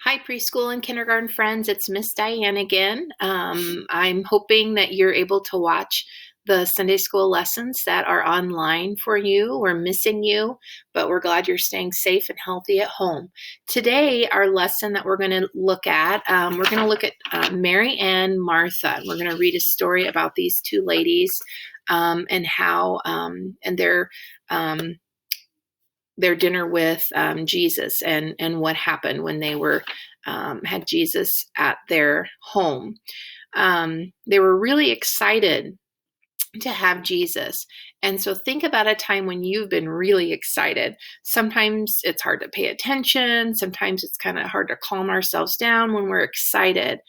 Hi, preschool and kindergarten friends. It's Miss Diane again. I'm hoping that you're able to watch the Sunday school lessons that are online for you. We're missing you, but we're glad you're staying safe and healthy at home. Today, our lesson that we're going to look at, Mary and Martha. We're going to read a story about these two ladies and how and their dinner with Jesus and what happened when they were had Jesus at their home. They were really excited to have Jesus. And so think about a time when you've been really excited. Sometimes it's hard to pay attention. Sometimes it's kind of hard to calm ourselves down when we're excited.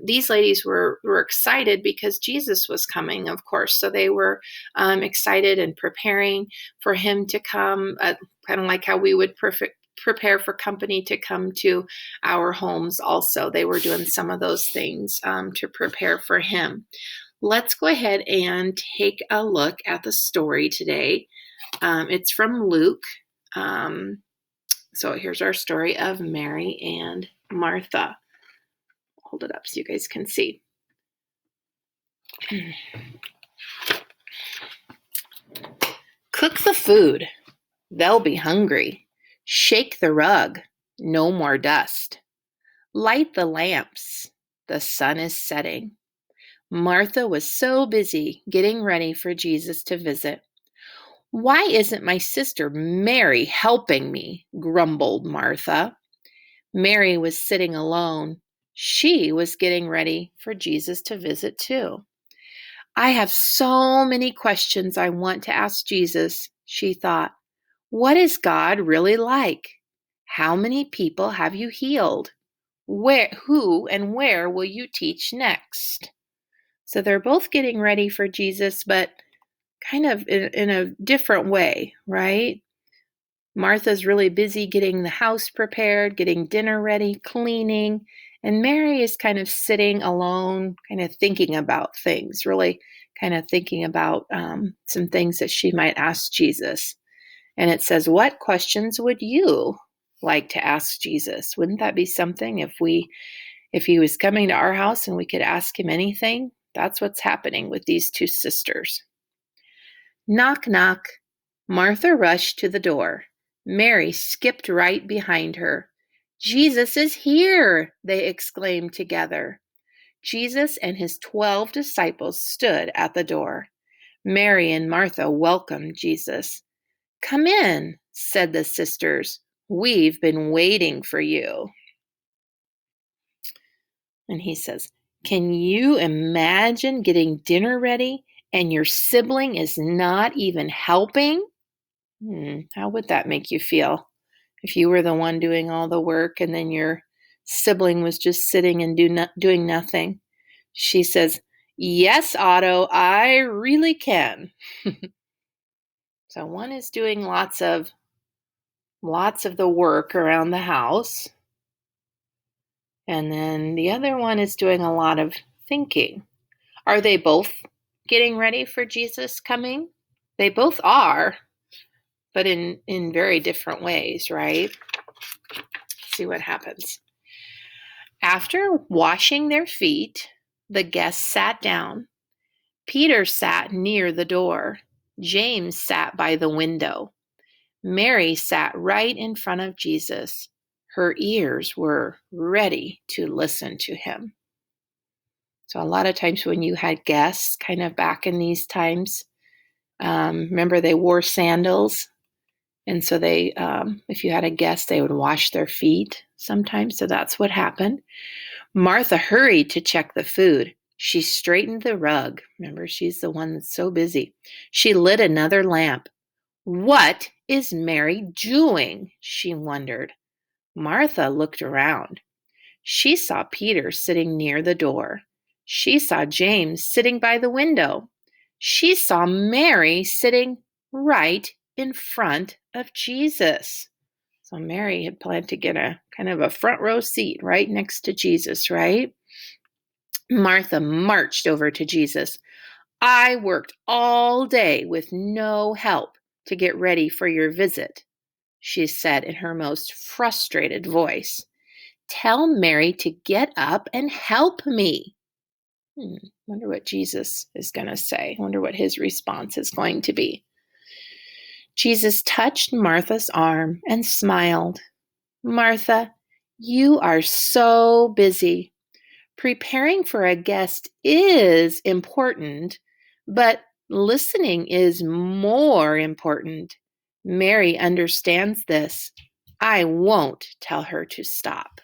These ladies were excited because Jesus was coming, of course. So they were excited and preparing for him to come, kind of like how we would prepare for company to come to our homes also. They were doing some of those things to prepare for him. Let's go ahead and take a look at the story today. It's from Luke. So here's our story of Mary and Martha. Hold it up so you guys can see. Cook the food. They'll be hungry. Shake the rug. No more dust. Light the lamps. The sun is setting. Martha was so busy getting ready for Jesus to visit. "Why isn't my sister Mary helping me?" grumbled Martha. Mary was sitting alone. She was getting ready for Jesus to visit too. "I have so many questions I want to ask Jesus," she thought. "What is God really like? How many people have you healed? Who and where will you teach next?" So they're both getting ready for Jesus, but kind of in a different way, right? Martha's really busy getting the house prepared, getting dinner ready, cleaning, and Mary is kind of sitting alone, kind of thinking about things, really kind of thinking about some things that she might ask Jesus. And it says, "What questions would you like to ask Jesus?" Wouldn't that be something if he was coming to our house and we could ask him anything? That's what's happening with these two sisters. Knock, knock. Martha rushed to the door. Mary skipped right behind her. "Jesus is here!" they exclaimed together. Jesus and his 12 disciples stood at the door. Mary and Martha welcomed Jesus. "Come in," said the sisters. "We've been waiting for you." And he says, "Can you imagine getting dinner ready and your sibling is not even helping?" How would that make you feel if you were the one doing all the work and then your sibling was just sitting and doing nothing? She says, "Yes, Otto, I really can." So one is doing lots of the work around the house, and then the other one is doing a lot of thinking. Are they both getting ready for Jesus coming? They both are, but in very different ways, right? Let's see what happens. After washing their feet, the guests sat down. Peter sat near the door. James sat by the window. Mary sat right in front of Jesus. Her ears were ready to listen to him. So a lot of times when you had guests, kind of back in these times, remember they wore sandals. And so they, if you had a guest, they would wash their feet sometimes. So that's what happened. Martha hurried to check the food. She straightened the rug. Remember, she's the one that's so busy. She lit another lamp. "What is Mary doing?" she wondered. Martha looked around. She saw Peter sitting near the door. She saw James sitting by the window. She saw Mary sitting right in front of Jesus. So Mary had planned to get a kind of a front row seat right next to Jesus, right? Martha marched over to Jesus. "I worked all day with no help to get ready for your visit," she said in her most frustrated voice. Tell Mary to get up and help me. Wonder what Jesus is going to say. Wonder what his response is going to be. Jesus touched Martha's arm and smiled. Martha, you are so busy. Preparing for a guest is important, but listening is more important. Mary understands this. I won't tell her to stop.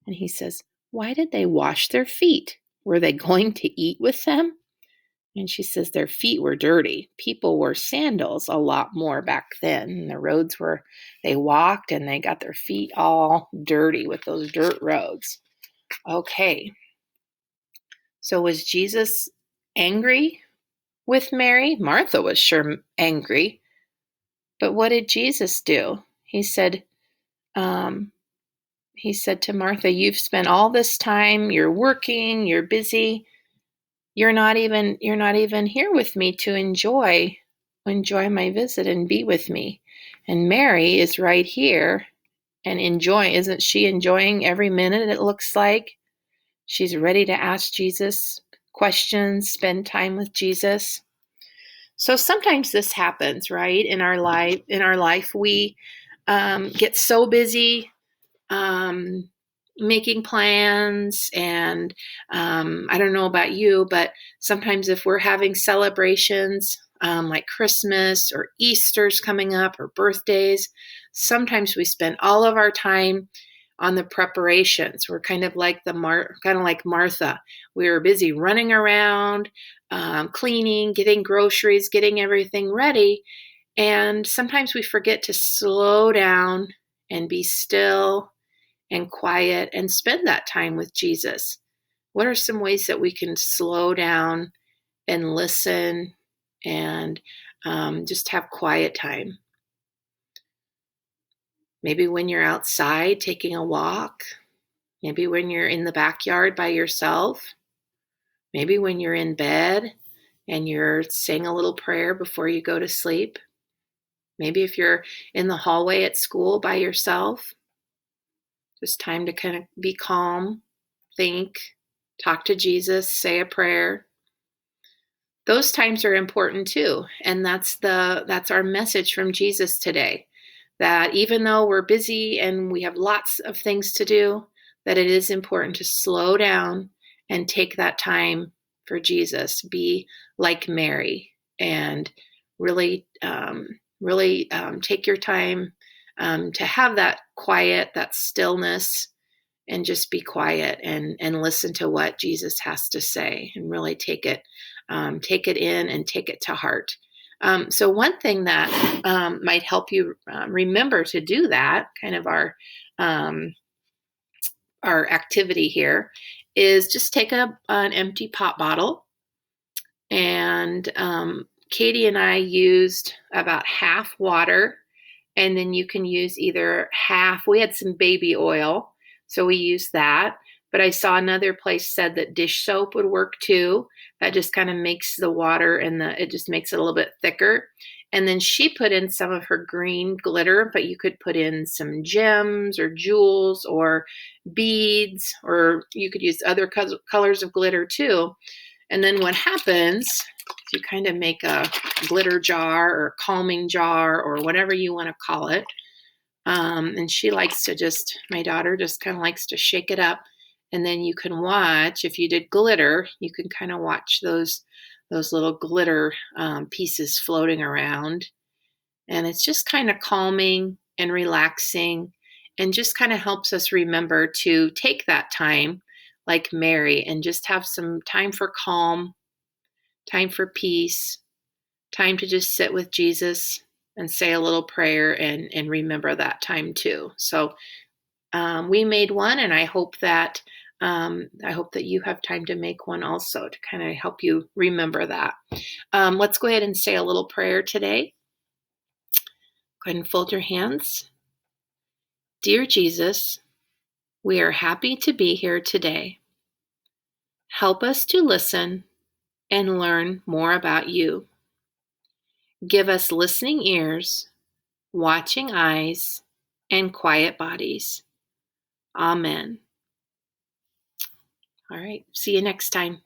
And he says, why did they wash their feet? Were they going to eat with them? And she says their feet were dirty. People wore sandals a lot more back then. The roads were, they walked and they got their feet all dirty with those dirt roads. Okay. So was Jesus angry with Mary? Martha was sure angry. But what did Jesus do? He said to Martha, you've spent all this time, you're working, you're busy. You're not even here with me to enjoy my visit and be with me. And Mary is right here and isn't she enjoying every minute, it looks like? She's ready to ask Jesus questions, spend time with Jesus. So sometimes this happens, right? In our life, we get so busy making plans, and I don't know about you, but sometimes if we're having celebrations like Christmas or Easter's coming up or birthdays, sometimes we spend all of our time on the preparations. We're kind of like Martha. We were busy running around, cleaning, getting groceries, getting everything ready, and sometimes we forget to slow down and be still and quiet and spend that time with Jesus. What are some ways that we can slow down and listen and just have quiet time? Maybe when you're outside taking a walk, maybe when you're in the backyard by yourself, maybe when you're in bed and you're saying a little prayer before you go to sleep. Maybe if you're in the hallway at school by yourself, just time to kind of be calm, think, talk to Jesus, say a prayer. Those times are important too. And that's our message from Jesus today. That even though we're busy and we have lots of things to do, that it is important to slow down and take that time for Jesus. Be like Mary and really take your time to have that quiet, that stillness, and just be quiet and listen to what Jesus has to say and really take it in and take it to heart. So one thing that might help you remember to do that, kind of our activity here, is just take an empty pop bottle, and Katie and I used about half water, and then you can use either half. We had some baby oil, so we used that. But I saw another place said that dish soap would work too. That just kind of makes the water it just makes it a little bit thicker. And then she put in some of her green glitter, but you could put in some gems or jewels or beads, or you could use other colors of glitter too. And then what happens, you kind of make a glitter jar or calming jar or whatever you want to call it. And she likes to my daughter just kind of likes to shake it up. And then you can watch, if you did glitter, you can kind of watch those little glitter pieces floating around. And it's just kind of calming and relaxing, and just kind of helps us remember to take that time like Mary and just have some time for calm, time for peace, time to just sit with Jesus and say a little prayer and remember that time too. So we made one, and I hope that you have time to make one also to kind of help you remember that. Let's go ahead and say a little prayer today. Go ahead and fold your hands. Dear Jesus, we are happy to be here today. Help us to listen and learn more about you. Give us listening ears, watching eyes, and quiet bodies. Amen. All right. See you next time.